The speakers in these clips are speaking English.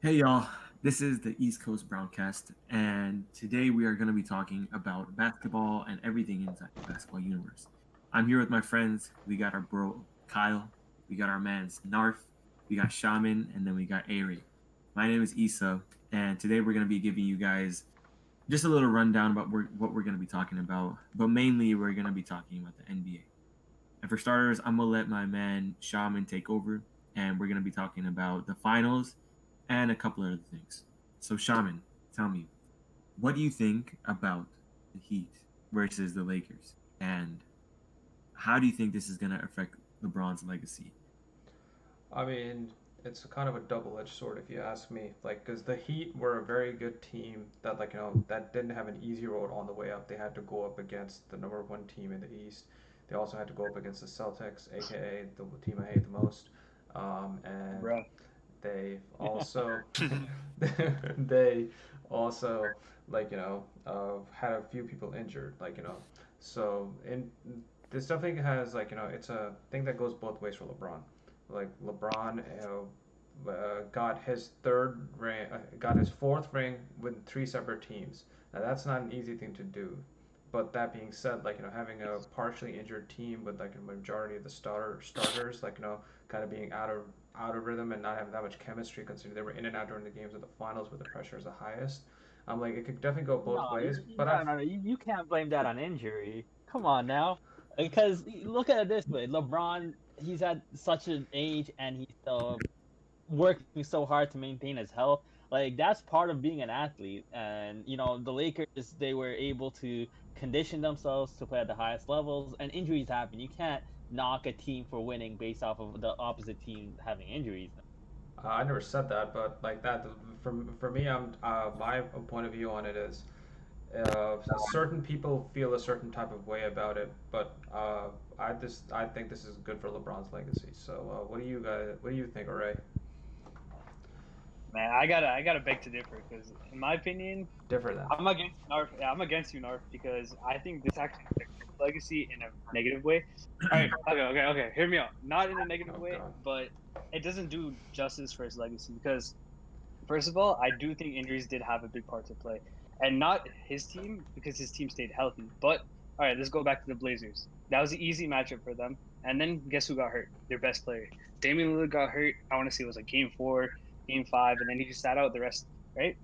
Hey y'all, this is the East Coast Browncast, and today we are going to be talking about basketball and everything inside the basketball universe. I'm here with my friends. We got our bro Kyle, we got our mans Narf, we got Shaman, and then we got Aray. My name is Issa, and today we're going to be giving you guys just a little rundown about what we're going to be talking about, but mainly we're going to be talking about the NBA. And for starters, I'm gonna let my man Shaman take over, and we're gonna be talking about the finals and a couple other things. So, Shaman, tell me, what do you think about the Heat versus the Lakers, and how do you think this is gonna affect LeBron's legacy? I mean, it's kind of a double-edged sword if you ask me. Like, because the Heat were a very good team that, that didn't have an easy road on the way up. They had to go up against the number one team in the East. They also had to go up against the Celtics, aka the team I hate the most. And Bruh. they also, they also, had a few people injured. So in this definitely has it's a thing that goes both ways for LeBron. Like LeBron got his third ring, got his fourth ring with three separate teams. Now that's not an easy thing to do. But that being said, having a partially injured team with like a majority of the starters, kind of being out of rhythm and not having that much chemistry, considering they were in and out during the games of the finals where the pressure is the highest. Like it could definitely go both No, ways. But no, no, no. You can't blame that on injury. Come on now. Because look at it this way: LeBron, he's at such an age, and he's still working so hard to maintain his health. Like that's part of being an athlete. And the Lakers, they were able to condition themselves to play at the highest levels, and injuries happen. You can't knock a team for winning based off of the opposite team having injuries. I never said that, but like that for me, my point of view on it is certain people feel a certain type of way about it, but I think this is good for LeBron's legacy. So what do you think, Aray? Man, I gotta beg to differ because, in my opinion, Differ then. I'm against Narf. Yeah, I'm against you, Narf, because I think this actually affects his legacy in a negative way. All right, okay. Hear me out. Not in a negative Oh way, God. but it doesn't do justice for his legacy because, first of all, I do think injuries did have a big part to play, and not his team because his team stayed healthy. But all right, let's go back to the Blazers. That was an easy matchup for them. And then guess who got hurt? Their best player, Damian Lillard, got hurt. I want to say it was like Game 4, Game 5, and then he just sat out the rest. Right?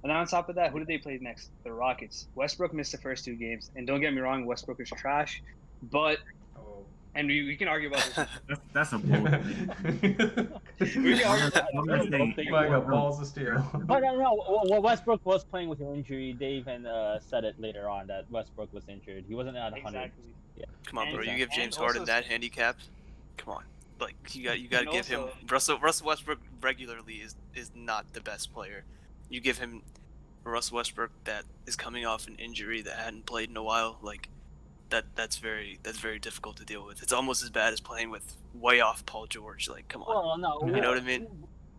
And then on top of that, who did they play next? The Rockets. Westbrook missed the first two games, and don't get me wrong, Westbrook is trash, but Oh. and we can argue about this. That's a bold take. We can argue about I'm this gonna whole say thing. I got no. balls of steel. But no, well, Westbrook was playing with an injury. They even said it later on that Westbrook was injured. He wasn't at 100. Exactly. Yeah, Come on, bro. You and give and James also Harden that handicap. Come on. Like you got to and give him also Russell Westbrook regularly is not the best player. You give him Russell Westbrook that is coming off an injury that hadn't played in a while. Like that's very difficult to deal with. It's almost as bad as playing with way off Paul George. Like come on. well, You know no, what I mean?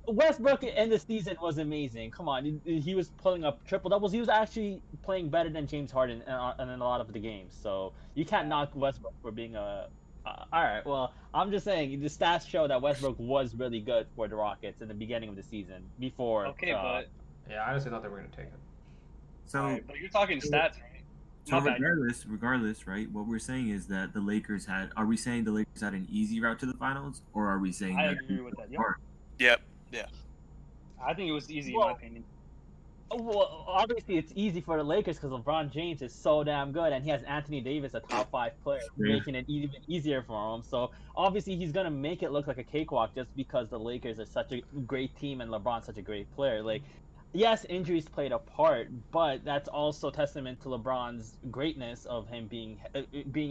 Westbrook in the season was amazing. Come on, he was pulling up triple doubles. He was actually playing better than James Harden in a lot of the games. So you can't knock Westbrook for being a. All right, well, I'm just saying the stats show that Westbrook was really good for the Rockets in the beginning of the season before. Okay, but Yeah, I honestly thought they were gonna take it. all So, right, but you're talking so, stats, right? so My bad. regardless, right? What we're saying is that the Lakers had. Are we saying the Lakers had an easy route to the finals, or are we saying I that agree with that. Yep. hard? Yep. Yeah. I think it was easy in my Well, opinion. Well, obviously it's easy for the Lakers because LeBron James is so damn good, and he has Anthony Davis, a top five player, making it even easier for him. So obviously he's gonna make it look like a cakewalk just because the Lakers are such a great team and LeBron's such a great player. Like, yes, injuries played a part, but that's also testament to LeBron's greatness of him being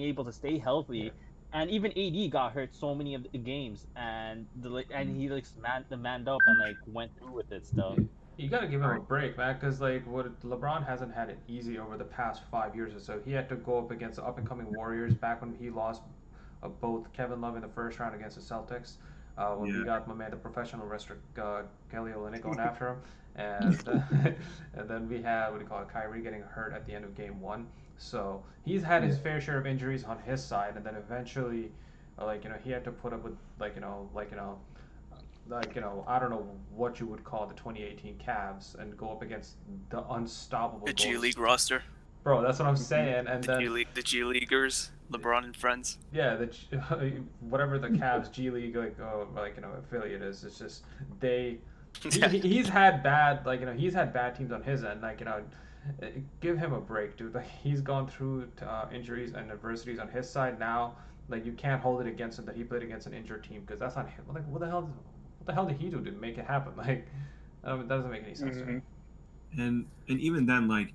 able to stay Yeah. healthy. And even AD got hurt so many of the games, and he like the manned up and like went through with it still. You gotta give him a Right. break, man, because like what LeBron hasn't had it easy over the past 5 years or so. He had to go up against the up and coming Warriors back when he lost both Kevin Love in the first round against the Celtics. When we Yeah. got my man, the professional wrestler Kelly Olynyk going after him, and and then we had what do you call it, Kyrie getting hurt at the end of Game 1. So he's had Yeah. his fair share of injuries on his side, and then eventually, he had to put up with like I don't know what you would call the 2018 Cavs and go up against the unstoppable The G Golden. League roster, Bro, that's what I'm Mhm. saying. And then The G Leaguers, LeBron and friends. yeah, whatever the Cavs G League affiliate is, it's just they he's had bad he's had bad teams on his end. Give him a break, dude. Like he's gone through injuries and adversities on his side now. Like you can't hold it against him that he played against an injured team because that's not him. Like what the hell did he do to make it happen? Like that doesn't make any sense to me. Mhm. And even then, like,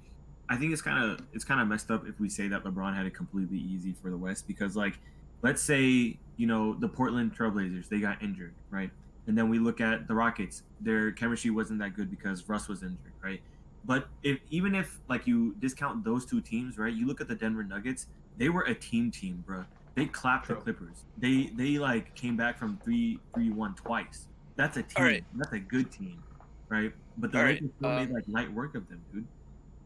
I think it's kind of messed up if we say that LeBron had it completely easy for the West because, like, let's say the Portland Trailblazers, they got injured, right? And then we look at the Rockets, their chemistry wasn't that good because Russ was injured, right? But even if like you discount those two teams, right? You look at the Denver Nuggets, they were a team, bro. They clapped the True. Clippers. They like came back from 3-1 twice. That's a All right, team. That's a good team, right? But the all right. Lakers still made like light work of them, dude.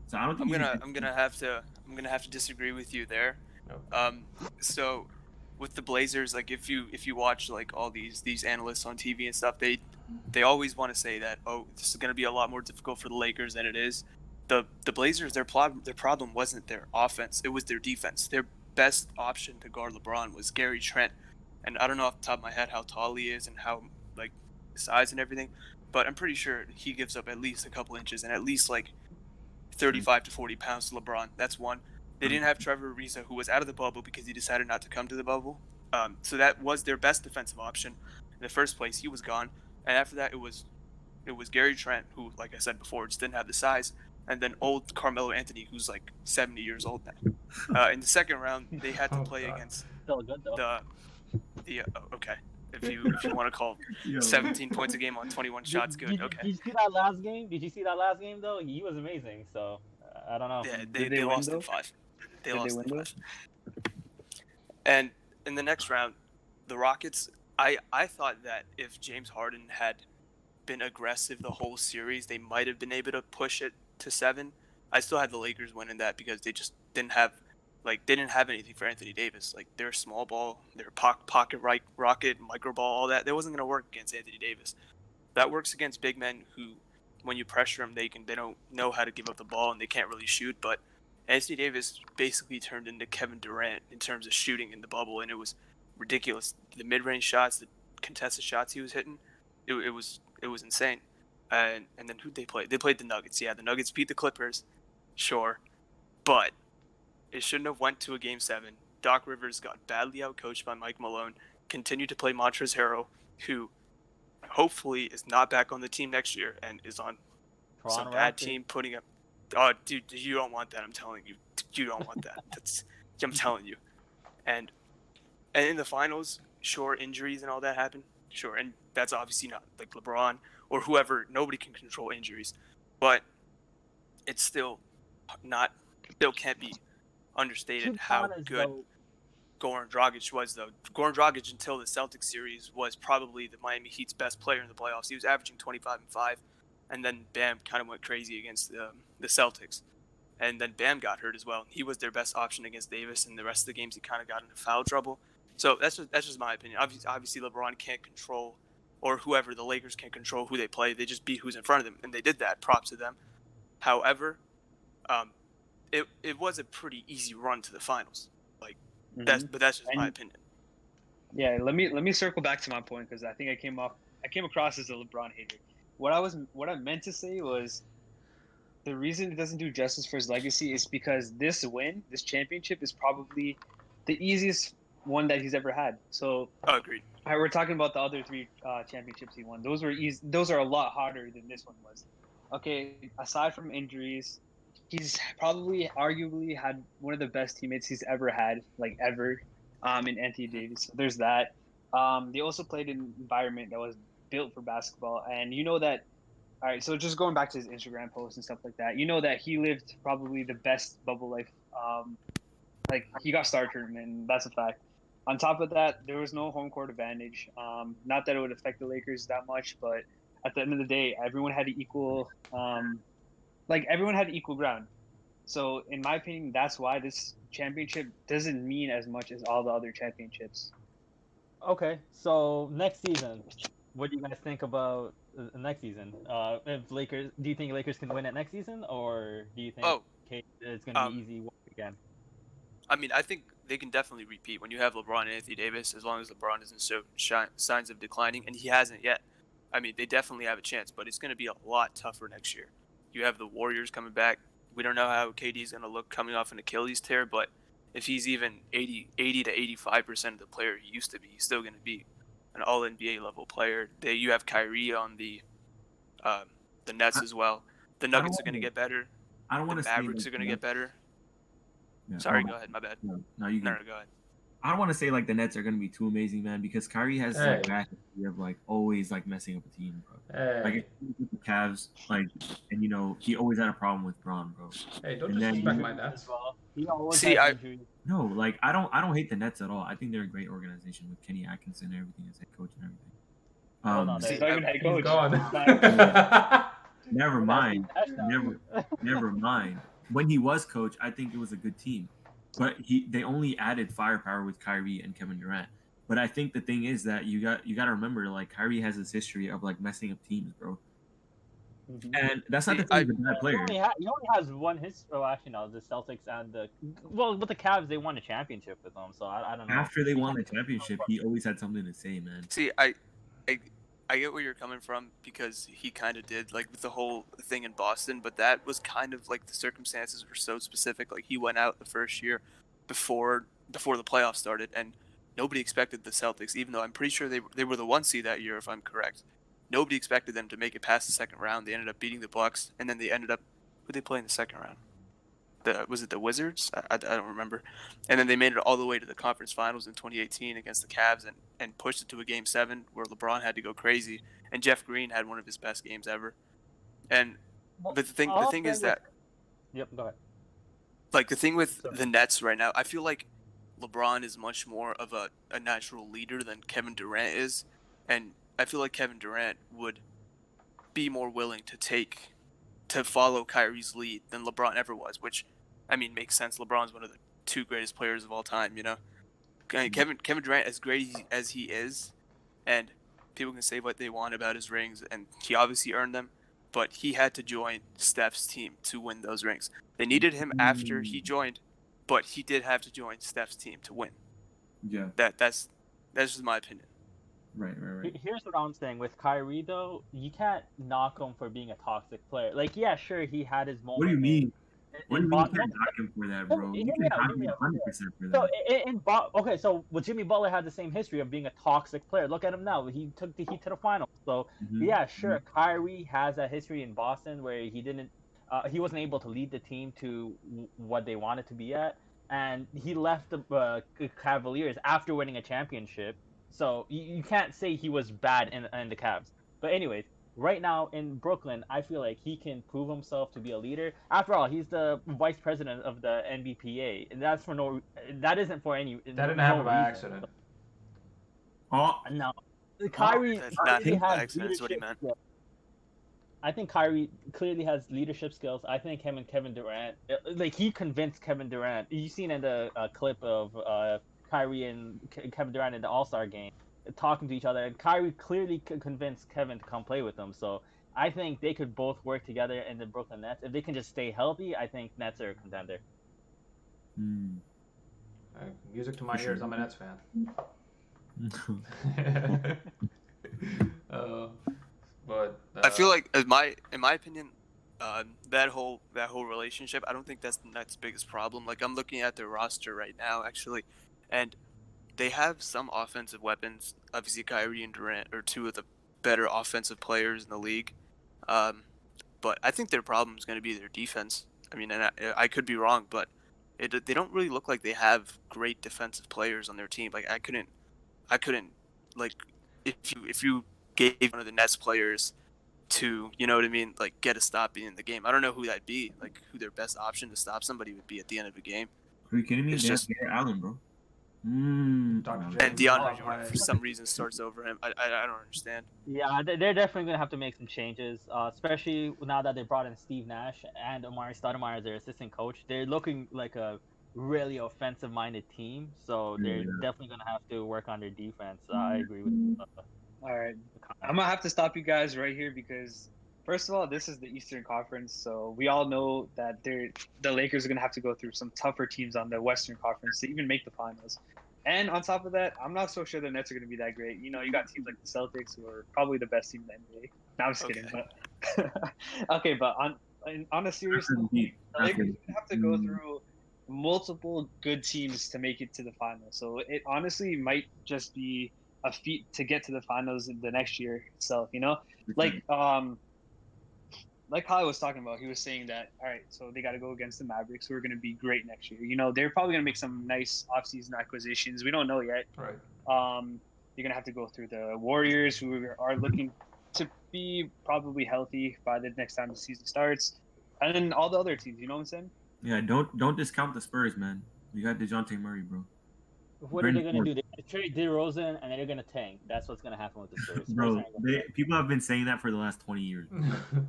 So I don't think I'm gonna have to disagree with you there. No. So with the Blazers, like if you watch like all these analysts on TV and stuff, they always want to say that, oh, this is gonna be a lot more difficult for the Lakers than it is. The Blazers, their problem wasn't their offense, it was their defense. Their best option to guard LeBron was Gary Trent, and I don't know off the top of my head how tall he is and how like size and everything, but I'm pretty sure he gives up at least a couple inches and at least like 35 to 40 pounds to LeBron. That's one. They didn't have Trevor Ariza, who was out of the bubble because he decided not to come to the bubble. So that was their best defensive option. In the first place, he was gone, and after that, it was Gary Trent, who, like I said before, just didn't have the size, and then old Carmelo Anthony, who's like 70 years old now. In the second round, they had to Oh, play God. against Still good though. the okay. If you want to call Yo. 17 points a game on 21 shots good, Did okay. you see that last game? Did you see that last game though? He was amazing. So I don't know. Yeah, Did they they win, lost in though? 5. They Did they lost win, in though? 5. And in the next round, the Rockets, I thought that if James Harden had been aggressive the whole series, they might have been able to push it to 7. I still had the Lakers winning that because they just didn't have anything for Anthony Davis. Like their small ball, their pocket rocket, micro ball, all that wasn't going to work against Anthony Davis. That works against big men who, when you pressure them, they don't know how to give up the ball and they can't really shoot. But Anthony Davis basically turned into Kevin Durant in terms of shooting in the bubble, and it was ridiculous. The mid-range shots, the contested shots he was hitting, it was insane. And then who'd they play? They played the Nuggets. Yeah, the Nuggets beat the Clippers, sure, but it shouldn't have went to a Game 7. Doc Rivers got badly outcoached by Mike Malone. Continued to play Montrezl Harrell, who hopefully is not back on the team next year and is on some Toronto bad Raptors. team putting up. Oh, dude, you don't want that. I'm telling you, you don't want that. I'm telling you. And in the finals, sure, injuries and all that happen. Sure, and that's obviously not like LeBron or whoever. Nobody can control injuries, but it's still can't be understated To be how honest, good though, Goran Dragic was, though. Goran Dragic, until the Celtics series, was probably the Miami Heat's best player in the playoffs. He was averaging 25 and 5, and then Bam kind of went crazy against the Celtics. And then Bam got hurt as well. He was their best option against Davis, and the rest of the games he kind of got into foul trouble. So that's just my opinion. Obviously, LeBron can't control, or whoever, the Lakers can't control who they play. They just beat who's in front of them, and they did that. Props to them. However, it was a pretty easy run to the finals. Mhm. But that's just my And- opinion. Yeah, let me circle back to my point because I think I came across as a LeBron hater. What I meant to say was the reason it doesn't do justice for his legacy is because this championship, is probably the easiest one that he's ever had. So Oh, agreed. we're talking about the other 3 championships he won. Those were easy. Those are a lot harder than this one was. Okay, aside from injuries, he's probably arguably had one of the best teammates he's ever had, like ever, in Anthony Davis. So there's that. They also played in an environment that was built for basketball, and you know that. All right, so just going back to his Instagram posts and stuff like that, you know that he lived probably the best bubble life. Like he got star treatment, and that's a fact. On top of that, there was no home court advantage. Not that it would affect the Lakers that much, but at the end of the day, everyone had equal. Everyone had equal ground. So, in my opinion, that's why this championship doesn't mean as much as all the other championships. okay. So next season, what do you guys think about next season? If Lakers, do you think Lakers can win it next season, or do you think Oh, it's going to be um, easy work again? I mean, I think they can definitely repeat when you have LeBron and Anthony Davis, as long as LeBron doesn't show signs of declining, and he hasn't yet. I mean, they definitely have a chance, but it's going to be a lot tougher next year. You have the Warriors coming back. We don't know how KD is going to look coming off an Achilles tear, but if he's even 80 to 85% of the player he used to be, he's still going to be an All NBA level player. You have Kyrie on um, the Nets I, as well. The I don't Nuggets are going to want get better. I don't The want to say Mavericks like are going the to get Nets. better. Yeah. Sorry, go ahead. My bad. No, you No, can. no, go ahead. I don't want to say like the Nets are gonna be too amazing, man, because Kyrie has this like Hey, bad history of like always like messing up a team, bro. Like hey, if you look at the Cavs, like, and he always had a problem with Braun, bro. hey! Don't And then disrespect my Injuries as Nets. well. He always See, has injuries. no, like I don't hate the Nets at all. I think they're a great organization with Kenny Atkinson and everything as head coach and everything. Hold on He's there. see, not even head He's coach. gone. Never That's Steve mind, Nash never, now. never mind. When he was coach, I think it was a good team, but they only added firepower with Kyrie and Kevin Durant. But I think the thing is that you got to remember, like, Kyrie has this history of like messing up teams, bro. Mhm. And that's not see, to say he's a bad He player. he only has one his. Oh, actually, no. The Celtics and the with the Cavs, they won a championship with him. So I don't know. After they He won can't. the championship, he always had something to say, man. see, I, I get where you're coming from because he kind of did like with the whole thing in Boston, but that was kind of like the circumstances were so specific. Like he went out the first year before the playoffs started, and nobody expected the Celtics, even though I'm pretty sure they were the 1 seed that year, if I'm correct. Nobody expected them to make it past the second round. They ended up beating the Bucks, and then they ended up who they play in the second round. Was it the Wizards? I don't remember. And then they made it all the way to the conference finals in 2018 against the Cavs and pushed it to a game 7 where LeBron had to go crazy and Jeff Green had one of his best games ever. And Well, but the I'll thing say is with. that Yep. Go ahead. like the thing with So, the Nets right now, I feel like LeBron is much more of a natural leader than Kevin Durant is, and I feel like Kevin Durant would be more willing to follow Kyrie's lead than LeBron ever was, which I mean makes sense. LeBron's one of the 2 greatest players of all time, you know. Kevin Durant, as great as he is, and people can say what they want about his rings, and he obviously earned them, but he had to join Steph's team to win those rings. They needed him after he joined, but he did have to join Steph's team to win. Yeah, That's just my opinion. right. Here's what I'm saying with Kyrie though. You can't knock him for being a toxic player. Like, yeah, sure, he had his What do you moment mean? What do in you mean you Boston. can't knock him for that, bro? Hear You me can out. knock Hear me him out. 100% for So that. okay, so well, Jimmy Butler had the same history of being a toxic player. Look at him now. He took the Heat to the finals. So Hmm. yeah, sure, Kyrie has that history in Boston where he wasn't able to lead the team to what they wanted to be at, and he left the Cavaliers after winning a championship. So you can't say he was bad in the Cavs. But anyways, right now in Brooklyn, I feel like he can prove himself to be a leader. After all, he's the vice president of the NBPA, and that isn't for any That didn't no happen by reason. accident. Oh, No, oh, Kyrie That's not clearly him by has accident, is what he leadership meant. skills. I think Kyrie clearly has leadership skills. I think him and Kevin Durant, like he convinced Kevin Durant. You've seen in the clip of Kyrie and Kevin Durant in the All Star game talking to each other, and Kyrie clearly convinced Kevin to come play with them. So I think they could both work together in the Brooklyn Nets. If they can just stay healthy, I think Nets are a contender. Hmm. Music to my For ears. sure. I'm a Nets fan. uh, but I feel like, in my opinion, that whole relationship, I don't think that's the Nets' biggest problem. Like I'm looking at their roster right now, actually, and they have some offensive weapons. Obviously, Kyrie and Durant are 2 of the better offensive players in the league. Um, but I think their problem is going to be their defense. I mean, and I could be wrong, but they don't really look like they have great defensive players on their team. Like I couldn't like if you gave one of the Nets players to, you know what I mean, like get a stop in the game. I don't know who that'd be, like who their best option to stop somebody would be at the end of the game. Are you kidding me? It's They have just Garrett Allen, bro. Dr. and James, DeAndre Oh Jordan man. for some reason starts over him. I don't understand. Yeah, they're definitely gonna have to make some changes, especially now that they brought in Steve Nash and Amari Stoudemire as their assistant coach. They're looking like a really offensive-minded team, so they're Yeah. definitely gonna have to work on their defense. I agree with All right. I'm gonna have to stop you guys right here because first of all, this is the Eastern Conference, so we all know that the Lakers are gonna have to go through some tougher teams on the Western Conference to even make the finals. And on top of that, I'm not so sure the Nets are gonna be that great. You know, you got teams like the Celtics who are probably the best team in the NBA. No, I'm just kidding, but okay, but on a serious note, the Lakers are gonna have to go through multiple good teams to make it to the finals. So it honestly might just be a feat to get to the finals in the next year itself. You know, like like Kyle was talking about, he was saying that all right, so they got to go against the Mavericks, who are going to be great next year. You know, they're probably going to make some nice offseason acquisitions. We don't know yet. Right. You're going to have to go through the Warriors, who are looking to be probably healthy by the next time the season starts, and then all the other teams. You know what I'm saying? Yeah, don't discount the Spurs, man. You got DeJounte Murray, bro. What are they gonna do? They're gonna trade DeRozan and then they're gonna tank. That's what's gonna happen with the Spurs. Bro, people have been saying that for the last 20 years,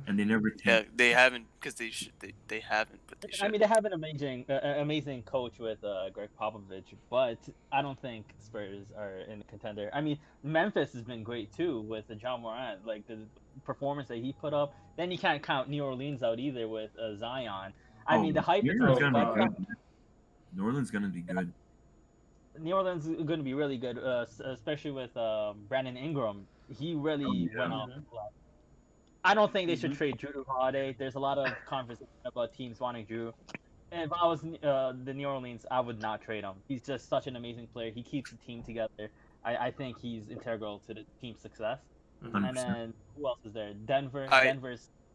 and they never tank. Yeah, they haven't because they haven't, but they should. I mean, they have an amazing coach with Greg Popovich, but I don't think Spurs are in a contender. I mean, Memphis has been great too with John Morant, like the performance that he put up. Then you can't count New Orleans out either with Zion. I mean, the hype is New Orleans gonna be good. New Orleans is going to be really good, especially with Brandon Ingram. He really went off. I don't think they should trade Drew to Holiday. There's a lot of conversation about teams wanting Drew. And if I was the New Orleans, I would not trade him. He's just such an amazing player. He keeps the team together. I think he's integral to the team's success. 100%. And then who else is there? Denver's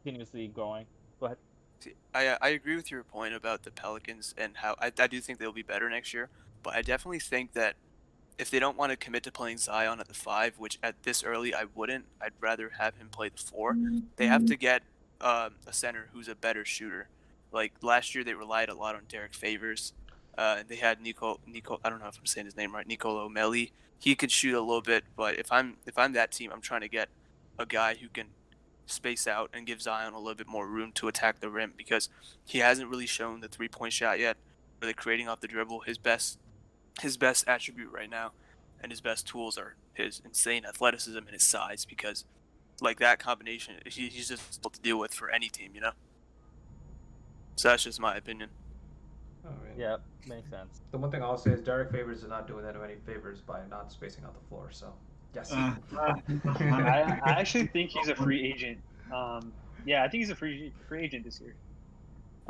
continuously growing. Go ahead. See, I agree with your point about the Pelicans and how I do think they'll be better next year. But I definitely think that if they don't want to commit to playing Zion at the 5, which at this early I wouldn't, I'd rather have him play the 4. They have to get a center who's a better shooter. Like last year, they relied a lot on Derek Favors. They had Nico. I don't know if I'm saying his name right. Nicolo Melli. He could shoot a little bit, but if I'm that team, I'm trying to get a guy who can space out and give Zion a little bit more room to attack the rim because he hasn't really shown the 3-point shot yet. Really creating off the dribble, his best attribute right now and his best tools are his insane athleticism and his size because like that combination he's just difficult to deal with for any team, you know. So that's just my opinion. Yeah, makes sense. The one thing I'll say is Derek Favors is not doing them any favors by not spacing out the floor, so yes. I actually think he's a free agent. Yeah, I think he's a free agent this year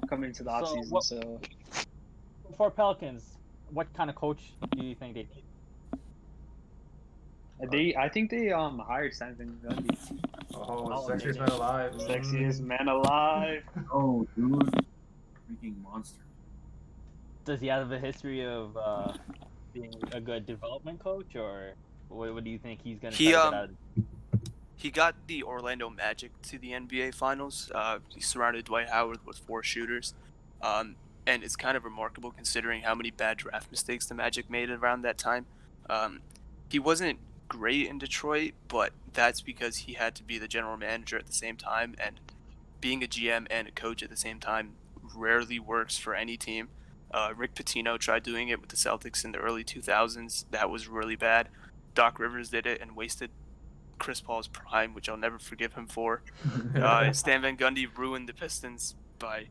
coming into the offseason. So for Pelicans, what kind of coach do you think they need? I think they hired Stan Van Gundy. Sexiest man alive. Sexiest man alive. Oh, dude, freaking monster. Does he have a history of being a good development coach, or what do you think he's gonna get out of? He got the Orlando Magic to the NBA Finals. He surrounded Dwight Howard with 4 shooters. And it's kind of remarkable considering how many bad draft mistakes the Magic made around that time. He wasn't great in Detroit, but that's because he had to be the general manager at the same time, and being a GM and a coach at the same time rarely works for any team. Rick Pitino tried doing it with the Celtics in the early 2000s. That was really bad. Doc Rivers did it and wasted Chris Paul's prime, which I'll never forgive him for. Stan Van Gundy ruined the Pistons by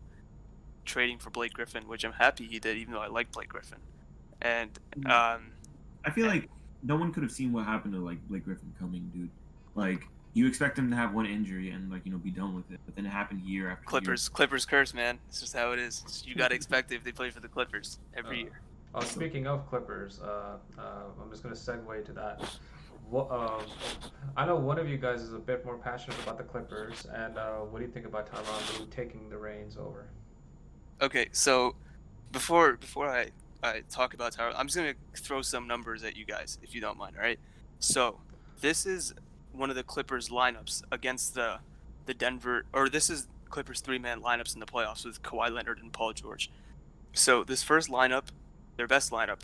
trading for Blake Griffin, which I'm happy he did, even though I like Blake Griffin. And I feel like no one could have seen what happened to like Blake Griffin coming, dude. Like you expect him to have one injury and like be done with it, but then it happened year after year. Clippers curse, man. It's just how it is. You got to expect it if they play for the Clippers every year. Speaking of Clippers, I'm just gonna segue to that. I know one of you guys is a bit more passionate about the Clippers, and what do you think about Tyronn Lue taking the reins over? Okay, so before I talk about Tyronn, I'm just gonna throw some numbers at you guys, if you don't mind. All right. So this is one of the Clippers lineups against the Denver, or this is Clippers 3-man lineups in the playoffs with Kawhi Leonard and Paul George. So this first lineup, their best lineup,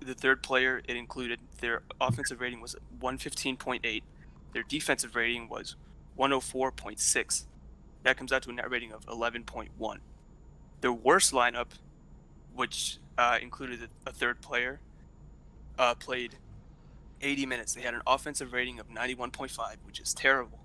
the third player it included, their offensive rating was 115.8. Their defensive rating was 104.6. That comes out to a net rating of 11.1. Their worst lineup, which included a third player, played 80 minutes, they had an offensive rating of 91.5, which is terrible.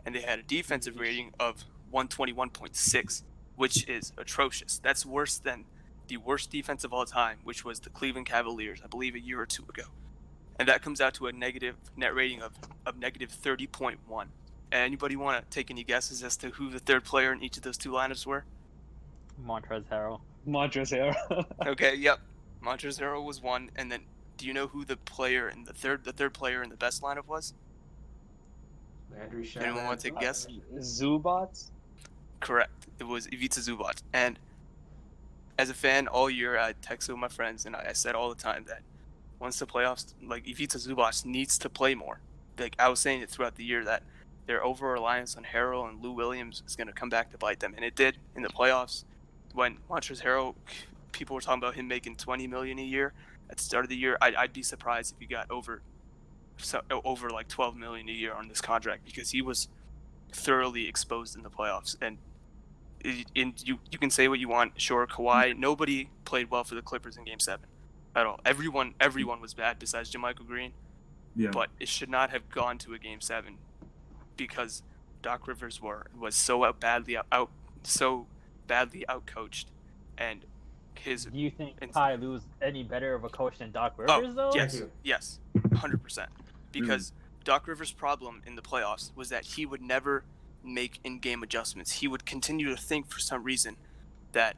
And they had a defensive rating of 121.6, which is atrocious. That's worse than the worst defense of all time, which was the Cleveland Cavaliers, I believe a year or two ago. And that comes out to a negative net rating of negative 30.1. Anybody want to take any guesses as to who the third player in each of those two lineups were? Montrezl Harrell. Montrezl. Okay, yep. Montrezl Harrell was one, and then do you know who the third player in the best lineup was? Landry Shaman. Anyone want to take a guess? Zubats. Correct. It was Ivica Zubac. And as a fan, all year I texted with my friends, and I said all the time that once the playoffs, like Ivica Zubac needs to play more. Like I was saying it throughout the year that their over-reliance on Harrell and Lou Williams is going to come back to bite them, and it did in the playoffs. When Montrezl Harrell, people were talking about him making $20 million a year at the start of the year. I'd be surprised if he got over like $12 million a year on this contract, because he was thoroughly exposed in the playoffs. And you can say what you want. Sure, Kawhi, nobody played well for the Clippers in Game 7 at all. Everyone was bad besides JaMychal Green. Yeah. But it should not have gone to a Game 7 because Doc Rivers was so badly outcoached, and his. Do you think Ty Lue's any better of a coach than Doc Rivers, though? Yes, 100%. Because Doc Rivers' problem in the playoffs was that he would never make in-game adjustments. He would continue to think for some reason that.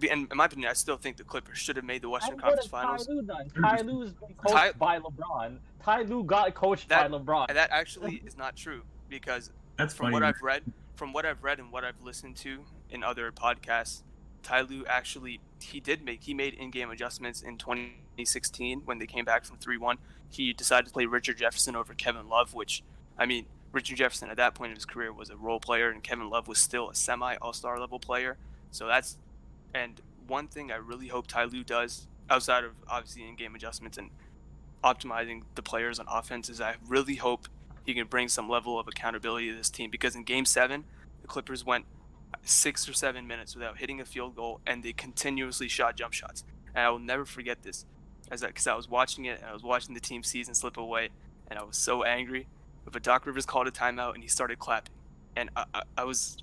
And in my opinion, I still think the Clippers should have made the Western Conference Finals. Ty Lue done? Ty Lue's been coached by LeBron. Ty Lue got coached by LeBron. That actually is not true, because from what I've read and what I've listened to in other podcasts, Ty Lue actually he made in-game adjustments in 2016 when they came back from 3-1. He decided to play Richard Jefferson over Kevin Love, which, I mean, Richard Jefferson at that point in his career was a role player, and Kevin Love was still a semi-all-star level player. So that's. And one thing I really hope Ty Lue does, outside of obviously in-game adjustments and optimizing the players on offense, is I really hope he can bring some level of accountability to this team. Because in Game 7, the Clippers went 6 or 7 minutes without hitting a field goal, and they continuously shot jump shots. And I will never forget this, because I was watching it, and I was watching the team's season slip away, and I was so angry. But Doc Rivers called a timeout, and he started clapping. And I was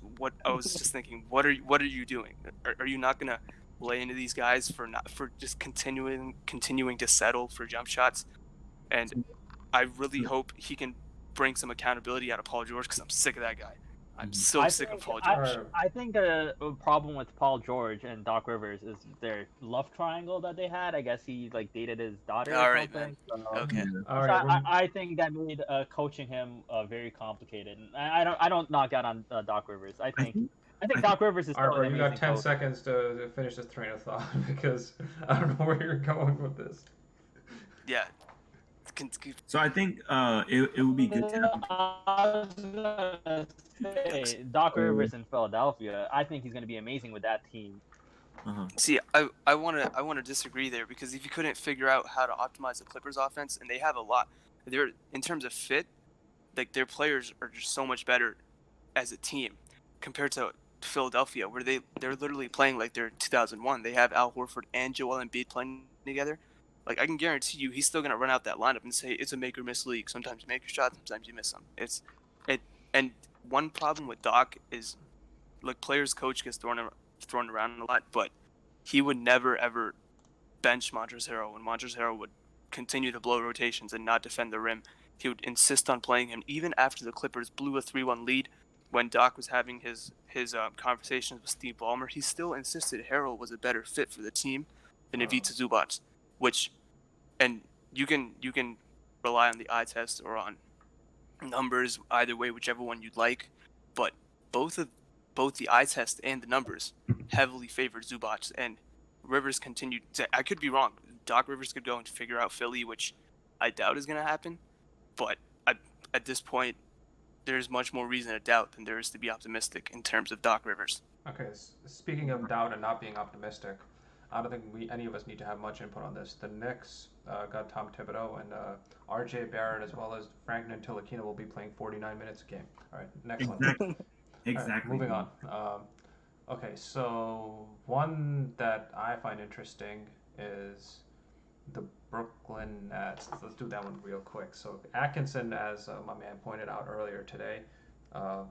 just thinking, what are you doing? Are you not gonna lay into these guys for just continuing to settle for jump shots? And I really hope he can bring some accountability out of Paul George, because I'm sick of that guy. I'm so sick of Paul George. I think the problem with Paul George and Doc Rivers is their love triangle that they had. I guess he dated his daughter. All or right, something. man. So, Okay. All right. I think that made coaching him very complicated. And I don't knock out on Doc Rivers. I think Doc Rivers is. All right, still bro, an you got amazing 10 coach. seconds to finish this train of thought, because I don't know where you're going with this. Yeah. So I think it would be good to have. I was gonna say Doc Rivers in Philadelphia. I think he's gonna be amazing with that team. See, I want to disagree there, because if you couldn't figure out how to optimize the Clippers offense, and they have a lot, they're in terms of fit, like their players are just so much better as a team compared to Philadelphia, where they're literally playing like they're 2001. They have Al Horford and Joel Embiid playing together. Like, I can guarantee you, he's still gonna run out that lineup and say it's a make or miss league. Sometimes you make your shots, sometimes you miss them. And one problem with Doc is, like, players' coach gets thrown around a lot, but he would never ever bench Montrezl Harrell, and Montrezl Harrell would continue to blow rotations and not defend the rim. He would insist on playing him even after the Clippers blew a 3-1 lead. When Doc was having his conversations with Steve Ballmer, he still insisted Harrell was a better fit for the team than Ivica Zubac. And you can rely on the eye test or on numbers, either way, whichever one you'd like. But both the eye test and the numbers heavily favored Zubac, and Rivers continued. I could be wrong. Doc Rivers could go and figure out Philly, which I doubt is going to happen. But at this point, there's much more reason to doubt than there is to be optimistic in terms of Doc Rivers. Okay, speaking of doubt and not being optimistic, I don't think any of us need to have much input on this. The Knicks got Tom Thibodeau, and R.J. Barrett as well as Frank Ntilikina will be playing 49 minutes a game. All right, next one. Exactly. All right, moving on. Okay, so one that I find interesting is the Brooklyn Nets. Let's do that one real quick. So Atkinson, as my man pointed out earlier today, uh,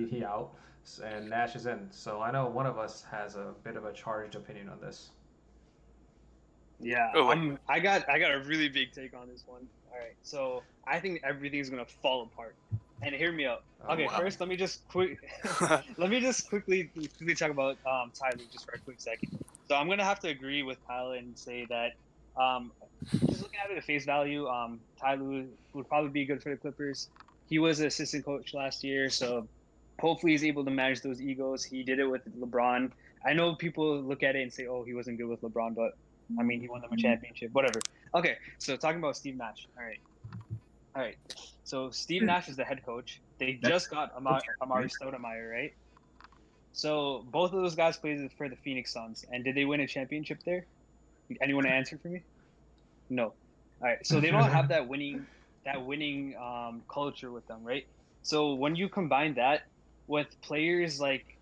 he out, and Nash is in. So I know one of us has a bit of a charged opinion on this. Yeah, Oh, wait. I got a really big take on this one. All right, so I think everything's gonna fall apart. And hear me out. Oh, Okay, wow. first let me just quickly talk about Tyler just for a quick second. So I'm gonna have to agree with Kyle and say that just looking at it at face value, Tyler would probably be good for the Clippers. He was an assistant coach last year, so hopefully he's able to manage those egos. He did it with LeBron. I know people look at it and say, "Oh, he wasn't good with LeBron," but I mean, he won them a championship. Whatever. Okay, so talking about Steve Nash. All right. So Steve Nash is the head coach. They just got Amari Stoudemire, right? So both of those guys played for the Phoenix Suns, and did they win a championship there? Anyone answer for me? No. All right. So they don't have that winning culture with them, right? So when you combine that with players like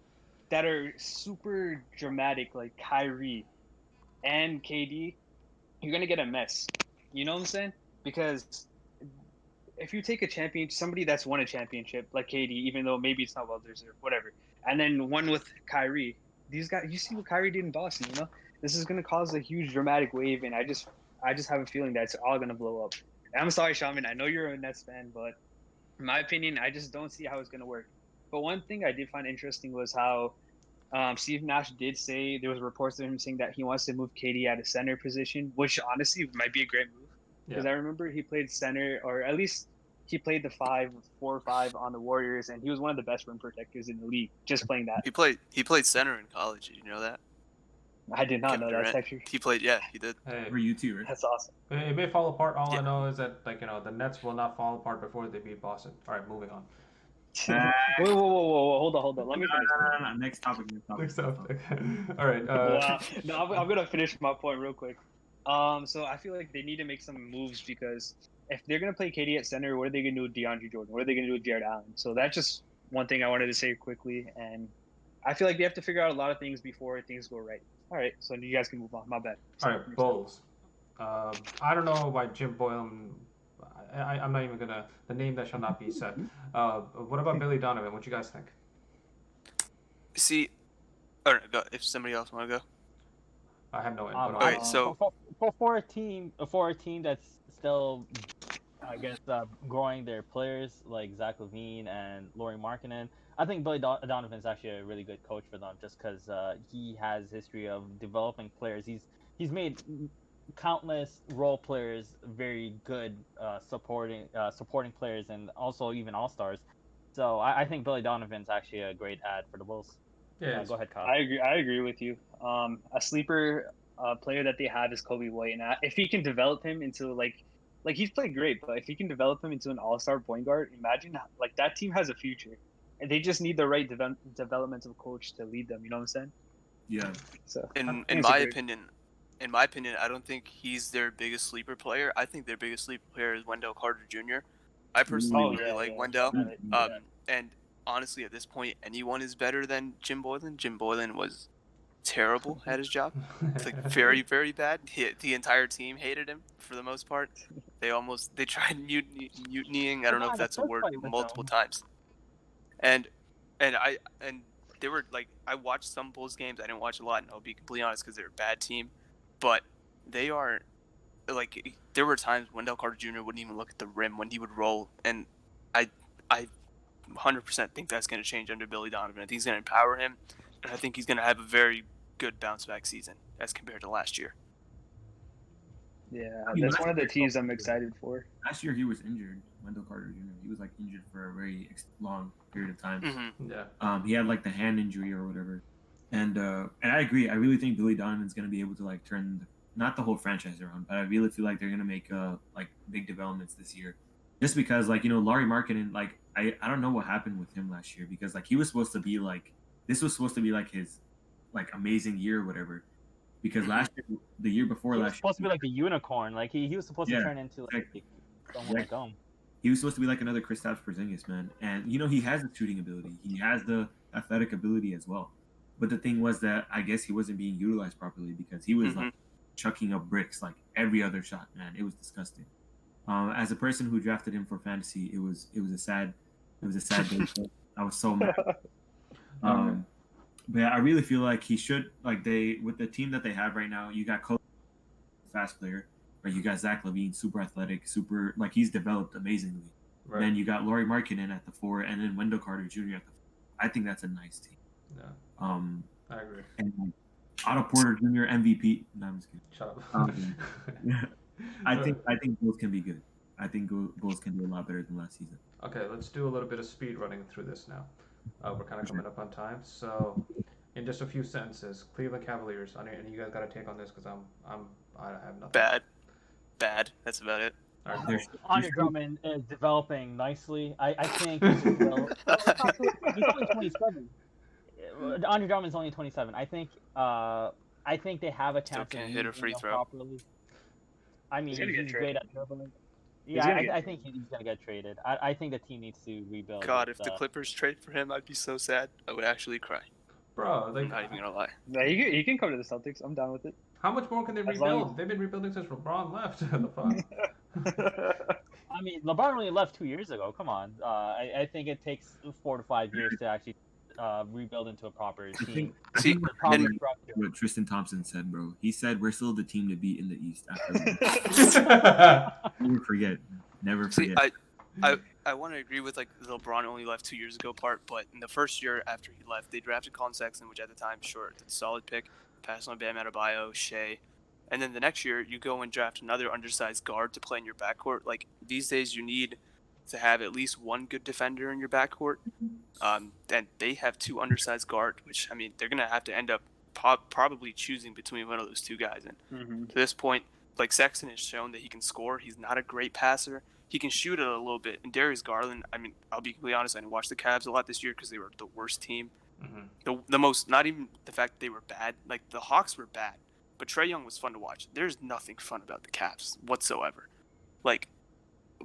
that are super dramatic, like Kyrie and KD, you're gonna get a mess. You know what I'm saying? Because if you take somebody that's won a championship like KD, even though maybe it's not well deserved, whatever, and then one with Kyrie, these guys, you see what Kyrie did in Boston. This is gonna cause a huge dramatic wave, and I just have a feeling that it's all gonna blow up. And I'm sorry, Shaman. I know you're a Nets fan, but in my opinion, I just don't see how it's gonna work. But one thing I did find interesting was how Steve Nash did say there was reports of him saying that he wants to move KD out of center position, which honestly might be a great move because I remember he played center, or at least he played the 4-5 on the Warriors, and he was one of the best rim protectors in the league. Just playing that, He played center in college. Did you know that? I did not Kevin know that. Durant. Actually, He played. Yeah, he did. Hey, For you too, right? that's awesome. it may fall apart. All Yeah. I know is that the Nets will not fall apart before they beat Boston. All right, moving on. Whoa, hold on. Let me finish. No. Next topic. Next up. Okay. All right. Wow. No, I'm gonna finish my point real quick. So I feel like they need to make some moves because if they're gonna play KD at center, what are they gonna do with DeAndre Jordan? What are they gonna do with Jared Allen? So that's just one thing I wanted to say quickly, and I feel like they have to figure out a lot of things before things go right. All right, so you guys can move on. My bad. All right, Bulls. I don't know why Jim Boylan. I'm not even gonna. The name that shall not be said. What about Billy Donovan? What you guys think? See, all right, go, if somebody else want to go. I have no input. All right, so for a team that's still, I guess, growing their players like Zach LaVine and Lauri Markkanen, I think Billy Donovan's actually a really good coach for them, just because he has history of developing players. He's made countless role players very good, supporting players, and also even all stars. So I think Billy Donovan's actually a great ad for the Bulls. Yeah, Go ahead, Kyle. I agree with you. A sleeper player that they have is Kobe White, and if he can develop him into like he's played great, but if he can develop him into an all-star point guard, imagine like that team has a future, and they just need the right developmental coach to lead them. You know what I'm saying? Yeah. So in my opinion, I don't think he's their biggest sleeper player. I think their biggest sleeper player is Wendell Carter Jr. I personally really like Wendell. And honestly, at this point, anyone is better than Jim Boylan. Jim Boylan was terrible at his job. It's like very, very bad. The entire team hated him for the most part. They tried mutinying. I don't know if that's a word, multiple times. And they were like, I watched some Bulls games. I didn't watch a lot, and I'll be completely honest because they're a bad team. But they are like, there were times Wendell Carter Jr. wouldn't even look at the rim when he would roll, and I 100% think that's going to change under Billy Donovan. I think he's going to empower him, and I think he's going to have a very good bounce back season as compared to last year. Yeah, that's one of the teams I'm excited for. Last year he was injured, Wendell Carter Jr. He was like injured for a very long period of time. Mm-hmm. Yeah. He had like the hand injury or whatever, and I agree. I really think Billy Donovan's going to be able to like turn not the whole franchise around, but I really feel like they're going to make like big developments this year. Just because, like, Lauri Markkanen, like, I don't know what happened with him last year because, like, he was supposed to be, like, this was supposed to be, like, his, like, amazing year or whatever. Because last year, the year before he was last year. supposed to be like a unicorn. Like, he was supposed to turn into, like, someone like him. He was supposed to be, like, another Kristaps Porzingis, man. And, he has the shooting ability. He has the athletic ability as well. But the thing was that I guess he wasn't being utilized properly because he was, like, chucking up bricks like every other shot. Man, it was disgusting. As a person who drafted him for fantasy, it was a sad day. I was so mad. But yeah, I really feel like he should like they with the team that they have right now. You got Kobe, fast player, or you got Zach Levine, super athletic, super like he's developed amazingly. Right. Then you got Laurie Markkinen at the 4, and then Wendell Carter Jr. at the 5. I think that's a nice team. Yeah. I agree. And Otto Porter Jr. MVP. No, I'm just kidding. Shut up. I think Bulls can be good. I think Bulls can do a lot better than last season. Okay, let's do a little bit of speed running through this now. We're kind of coming up on time, so in just a few sentences, Cleveland Cavaliers. And you guys got to take on this because I have nothing. Bad. That's about it. All right, There's- cool. Andre Drummond is developing nicely. I think he's only 27. Andre Drummond's only 27. I think they have a Still chance can't of hit a using free him throw. properly. I mean, He's gonna get he's great traded. at dribbling. He's Yeah, gonna get I think he's gonna get traded. I think the team needs to rebuild. God, with, if the Clippers trade for him, I'd be so sad. I would actually cry. Bro, I'm like, not even gonna lie. Yeah, he can come to the Celtics. I'm down with it. how much more can they As long rebuild? They've been rebuilding since LeBron left. The fuck? I mean, LeBron only left 2 years ago. Come on. I think it takes 4 to 5 years to actually rebuild into a proper team. I See, think The proper and- structure. what Tristan Thompson said, bro. He said we're still the team to beat in the East. After never forget. Never See, forget. I want to agree with like the LeBron only left 2 years ago part, but in the first year after he left, they drafted Colin Sexton, which at the time, sure, it's a solid pick. Passed on Bam Adebayo, Shea, and then the next year you go and draft another undersized guard to play in your backcourt. Like these days, you need to have at least one good defender in your backcourt. And they have 2 undersized guard, which I mean they're gonna have to end up probably choosing between one of those 2 guys. And to this point, like Sexton has shown that he can score. He's not a great passer. He can shoot it a little bit. And Darius Garland, I mean, I'll be completely honest, I didn't watch the Cavs a lot this year because they were the worst team. The most, not even the fact that they were bad. Like, the Hawks were bad. But Trae Young was fun to watch. There's nothing fun about the Cavs whatsoever. Like,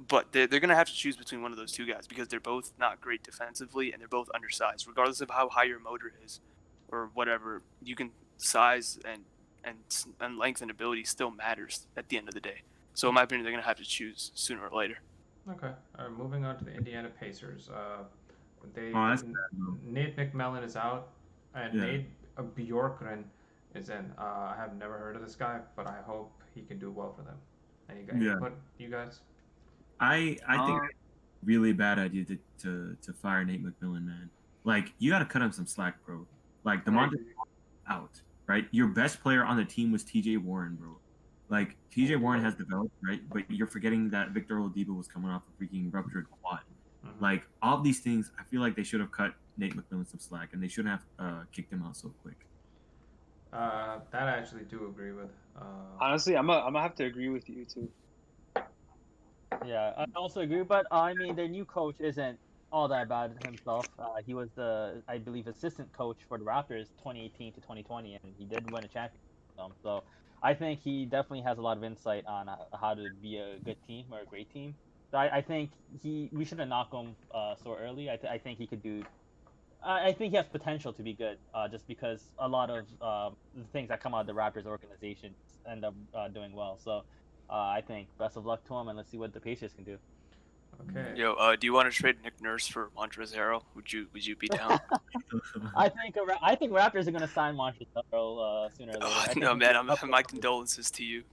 but they're going to have to choose between one of those 2 guys because they're both not great defensively and they're both undersized. Regardless of how high your motor is or whatever, you can size and length and ability still matters at the end of the day. So in my opinion, they're going to have to choose sooner or later. Okay. All right, moving on to the Indiana Pacers. That's bad, bro. Nate McMillan is out, and Yeah. Nate Bjorkgren is in. I have never heard of this guy, but I hope he can do well for them. Any guys? Yeah. Input, you guys? I think really bad idea to fire Nate McMillan, man. Like you got to cut him some slack, bro. Like DeMonte out, right? Your best player on the team was T.J. Warren, bro. Like T.J. Warren has developed, right? But you're forgetting that Victor Oladipo was coming off a freaking ruptured quad. Like all these things, I feel like they should have cut Nate McMillan some slack, and they shouldn't have kicked him out so quick. That I actually do agree with. Honestly, I'm gonna have to agree with you too. Yeah, I also agree. But I mean, their new coach isn't all that bad himself. He was the, I believe, assistant coach for the Raptors 2018 to 2020, and he did win a championship. So I think he definitely has a lot of insight on how to be a good team or a great team. So I think we shouldn't knock him so early. I think he could do. I think he has potential to be good, just because a lot of the things that come out of the Raptors organization end up doing well. So I think best of luck to him, and let's see what the Pacers can do. Okay. Yo, do you want to trade Nick Nurse for Montrezl Harrell? Would you be down? I think Raptors are going to sign Montrezl sooner or later. I think No, he man. can develop My into- condolences to you.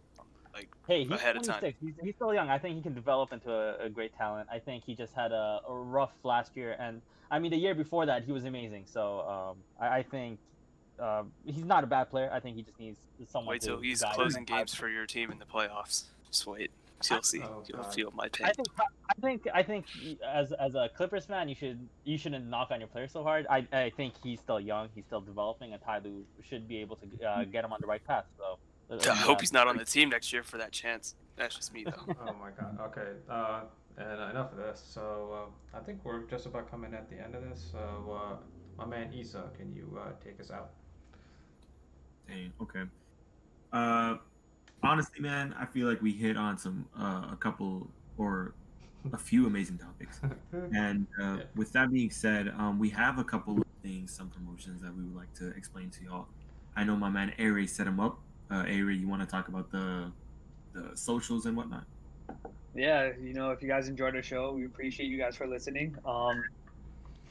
Like Hey, he's ahead of time. 26. He's still young. I think he can develop into a great talent. I think he just had a rough last year, and I mean the year before that he was amazing. So I think he's not a bad player. I think he just needs someone Wait to till he's guide him. closing games for your team in the playoffs. Just wait. You'll see. Oh, You'll God. feel my pain. I think as a Clippers fan, you shouldn't knock on your player so hard. I think he's still young. He's still developing, and Ty Lue should be able to get him on the right path. So I hope he's not on the team next year for that chance. That's just me, though. Oh my God. Okay. And enough of this. So I think we're just about coming at the end of this. So my man Issa, can you take us out? Dang, okay. Honestly, man, I feel like we hit on some a couple or a few amazing topics. And with that being said, we have a couple of things, some promotions that we would like to explain to y'all. I know my man Aray set them up. Aray, you want to talk about the socials and whatnot? Yeah, if you guys enjoyed our show, we appreciate you guys for listening.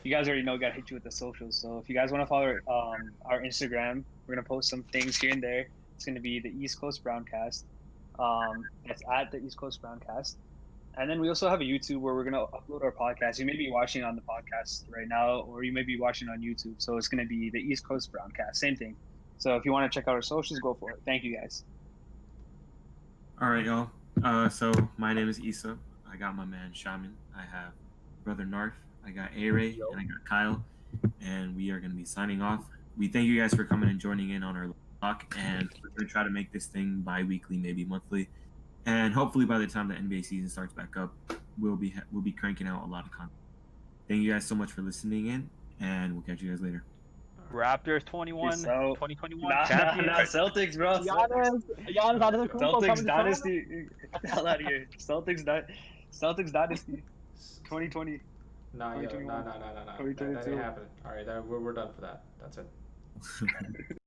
You guys already know we gotta hit you with the socials. So if you guys want to follow our Instagram, we're gonna post some things here and there. It's gonna be the East Coast Browncast. That's at the East Coast Browncast. And then we also have a YouTube where we're gonna upload our podcast. You may be watching on the podcast right now, or you may be watching on YouTube. So it's gonna be the East Coast Browncast, same thing. So if you want to check out our socials, go for it. Thank you guys. All right, y'all. So my name is Issa. I got my man Shaman. I have brother Narf. I got Aray, and I got Kyle. And we are going to be signing off. We thank you guys for coming and joining in on our talk. And we're going to try to make this thing bi-weekly, maybe monthly. And hopefully by the time the NBA season starts back up, we'll be cranking out a lot of content. Thank you guys so much for listening in, and we'll catch you guys later. Raptors 2021 champions. Nah, Celtics, bro. Giannis Celtics dynasty. Hell out of here. Celtics dynasty. 2020. Nah, yo, 2021. nah. That ain't happening. All right, we're done for that. That's it.